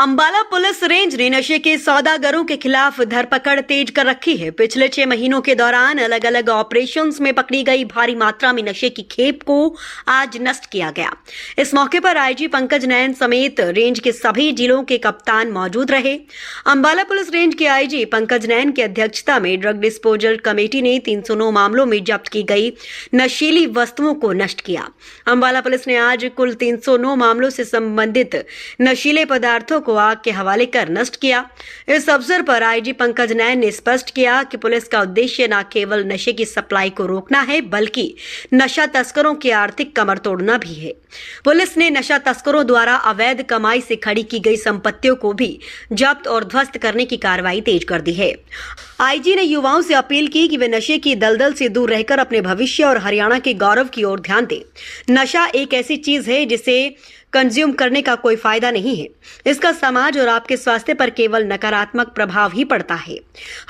Ambala police range ने नशे के सौदागरों के खिलाफ धरपकड़ तेज कर रखी है। पिछले 6 महीनों के दौरान अलग अलग ऑपरेशंस में पकड़ी गई भारी मात्रा में नशे की खेप को आज नष्ट किया गया। इस मौके पर आईजी पंकज नैन समेत रेंज के सभी जिलों के कप्तान मौजूद रहे। अंबाला पुलिस रेंज के आईजी पंकज नैन की अध्यक्षता में ड्रग डिस्पोजल कमेटी ने 309 मामलों में जब्त की गई नशीली वस्तुओं को नष्ट किया। अंबाला पुलिस ने आज कुल 309 मामलों से संबंधित नशीले पदार्थों को आग के हवाले कर नष्ट किया। इस अवसर पर आईजी पंकज नैन ने स्पष्ट किया कि पुलिस का उद्देश्य न केवल नशे की सप्लाई को रोकना है, बल्कि नशा तस्करों की आर्थिक कमर तोड़ना भी है। पुलिस ने नशा तस्करों द्वारा अवैध कमाई से खड़ी की गई संपत्तियों को भी जब्त और ध्वस्त करने की कार्रवाई तेज कर दी है। आईजी ने युवाओं से अपील की कि वे नशे की दलदल से दूर रहकर अपने भविष्य और हरियाणा के गौरव की ओर ध्यान दें। नशा एक ऐसी चीज है जिसे कंज्यूम करने का कोई फायदा नहीं है। इसका समाज और आपके स्वास्थ्य पर केवल नकारात्मक प्रभाव ही पड़ता है।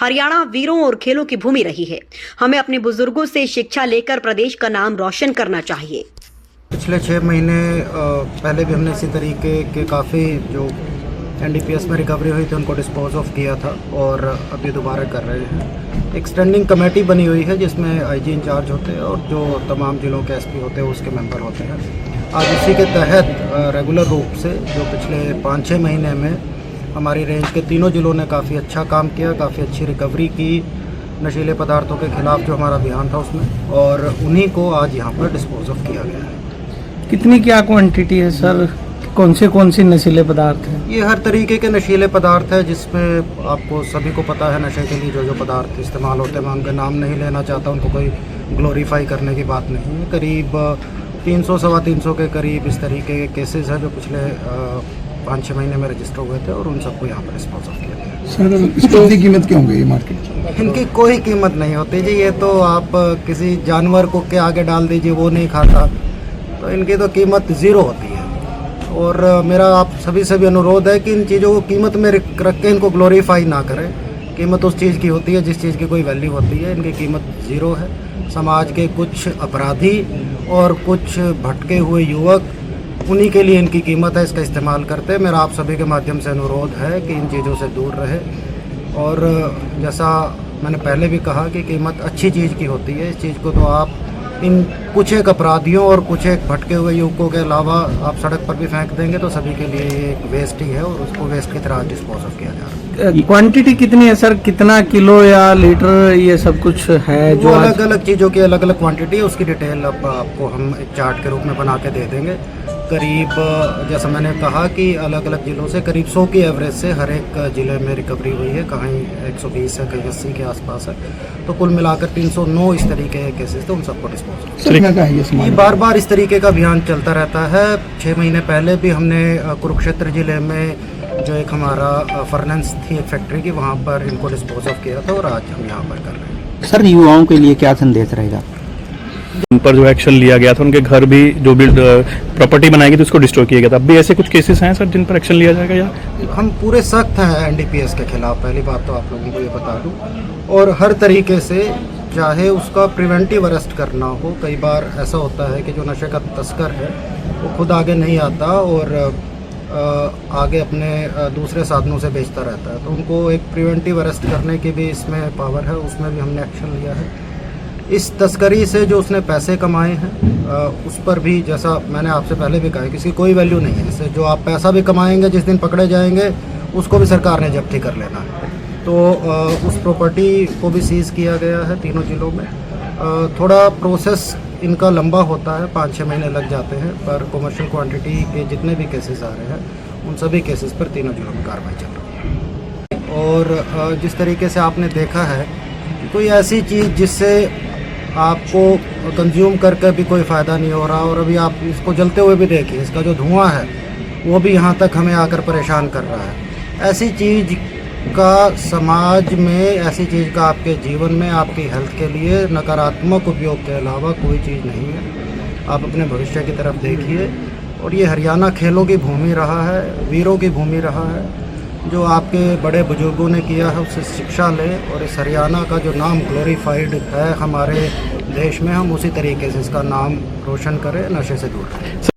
हरियाणा वीरों और खेलों की भूमि रही है। हमें अपने बुजुर्गों से शिक्षा लेकर प्रदेश का नाम रोशन करना चाहिए। पिछले 6 महीने पहले भी हमने इसी तरीके के काफ़ी जो एनडीपीएस में रिकवरी हुई थी उनको डिस्पोज ऑफ किया था और अभी दोबारा कर रहे हैं। एक स्टैंडिंग कमेटी बनी हुई है जिसमें आईजी इंचार्ज होते हैं और जो तमाम जिलों के एसपी होते हैं उसके मेंबर होते हैं। आज इसी के तहत रेगुलर रूप से जो पिछले 5-6 महीने में हमारी रेंज के तीनों जिलों ने काफ़ी अच्छा काम किया, काफ़ी अच्छी रिकवरी की नशीले पदार्थों के खिलाफ जो हमारा अभियान था उसमें, और उन्हीं को आज यहाँ पर डिस्पोज ऑफ किया गया है। कितनी क्या क्वांटिटी है सर? कौन से नशीले पदार्थ हैं? ये हर तरीके के नशीले पदार्थ है जिसमें आपको सभी को पता है नशे के लिए जो पदार्थ इस्तेमाल होते हैं। मैं उनका नाम नहीं लेना चाहता, उनको कोई ग्लोरीफाई करने की बात नहीं है। करीब 300-325 के करीब इस तरीके के केसेस हैं जो पिछले 5-6 महीने में रजिस्टर हुए थे और उन सबको यहाँ पर डिस्पोज ऑफ किया गया। सर इसकी कीमत क्या होगी मार्केट? इनकी कोई कीमत नहीं होती जी। ये तो आप किसी जानवर को के आगे डाल दीजिए, वो नहीं खाता, तो इनकी तो कीमत ज़ीरो होती है। और मेरा आप सभी अनुरोध है कि इन चीज़ों को कीमत में रख के इनको ग्लोरीफाई ना करें। कीमत उस चीज़ की होती है जिस चीज़ की कोई वैल्यू होती है। इनकी कीमत ज़ीरो है। समाज के कुछ अपराधी और कुछ भटके हुए युवक, उन्हीं के लिए इनकी कीमत है, इसका इस्तेमाल करते हैं। मेरा आप सभी के माध्यम से अनुरोध है कि इन चीज़ों से दूर रहे। और जैसा मैंने पहले भी कहा कि कीमत अच्छी चीज़ की होती है। इस चीज़ को तो आप इन कुछ एक अपराधियों और कुछ एक भटके हुए युवकों के अलावा आप सड़क पर भी फेंक देंगे तो सभी के लिए ये एक वेस्ट ही है और उसको वेस्ट की तरह डिस्पोज ऑफ किया जा रहा है। क्वांटिटी कितनी है सर? कितना किलो या लीटर ये सब कुछ है? जो अलग अलग चीज़ों की अलग अलग क्वांटिटी है, उसकी डिटेल अब आपको हम एक चार्ट के रूप में बना के दे देंगे। करीब जैसा मैंने कहा कि अलग अलग ज़िलों से करीब 100 की एवरेज से हर एक ज़िले में रिकवरी हुई है। कहीं 120 है, कहीं 80 के आसपास है। तो कुल मिलाकर 309 इस तरीके के केसेस थे, उन सबको डिस्पोज। ये बार बार इस तरीके का अभियान चलता रहता है। 6 महीने पहले भी हमने कुरुक्षेत्र ज़िले में जो एक हमारा फर्नेंस थी एक फैक्ट्री की, वहाँ पर इनको डिस्पोज ऑफ किया था और आज हम यहाँ पर कर रहे हैं। सर युवाओं के लिए क्या संदेश रहेगा? उन पर जो एक्शन लिया गया था, उनके घर भी जो भी प्रॉपर्टी बनाई गई थी उसको डिस्ट्रॉय किया गया था। अब भी ऐसे कुछ केसेस हैं सर जिन पर एक्शन लिया जाएगा? या हम पूरे सख्त हैं एनडीपीएस के खिलाफ, पहली बात तो आप लोगों को ये बता दूं। और हर तरीके से, चाहे उसका प्रिवेंटिव अरेस्ट करना हो। कई बार ऐसा होता है कि जो नशे का तस्कर है वो खुद आगे नहीं आता और आगे अपने दूसरे साधनों से बेचता रहता है, तो उनको एक प्रिवेंटिव अरेस्ट करने की भी इसमें पावर है, उसमें भी हमने एक्शन लिया है। इस तस्करी से जो उसने पैसे कमाए हैं उस पर भी, जैसा मैंने आपसे पहले भी कहा, किसी कोई वैल्यू नहीं है। इससे जो आप पैसा भी कमाएंगे, जिस दिन पकड़े जाएंगे उसको भी सरकार ने जब्ती कर लेना है। तो उस प्रॉपर्टी को भी सीज़ किया गया है तीनों जिलों में। थोड़ा प्रोसेस इनका लंबा होता है, 5-6 महीने लग जाते हैं, पर कमर्शियल क्वांटिटी के जितने भी केसेस आ रहे हैं उन सभी केसेस पर तीनों जिलों में कार्रवाई चल रही है। और जिस तरीके से आपने देखा है, कोई ऐसी चीज़ जिससे आपको कंज्यूम करके भी कोई फ़ायदा नहीं हो रहा, और अभी आप इसको जलते हुए भी देखिए, इसका जो धुआं है वो भी यहाँ तक हमें आकर परेशान कर रहा है। ऐसी चीज़ का समाज में, ऐसी चीज़ का आपके जीवन में, आपकी हेल्थ के लिए नकारात्मक उपयोग के अलावा कोई चीज़ नहीं है। आप अपने भविष्य की तरफ देखिए। और ये हरियाणा खेलों की भूमि रहा है, वीरों की भूमि रहा है। जो आपके बड़े बुजुर्गों ने किया है उससे शिक्षा लें और इस हरियाणा का जो नाम ग्लोरीफाइड है हमारे देश में, हम उसी तरीके से इसका नाम रोशन करें, नशे से दूर रहें।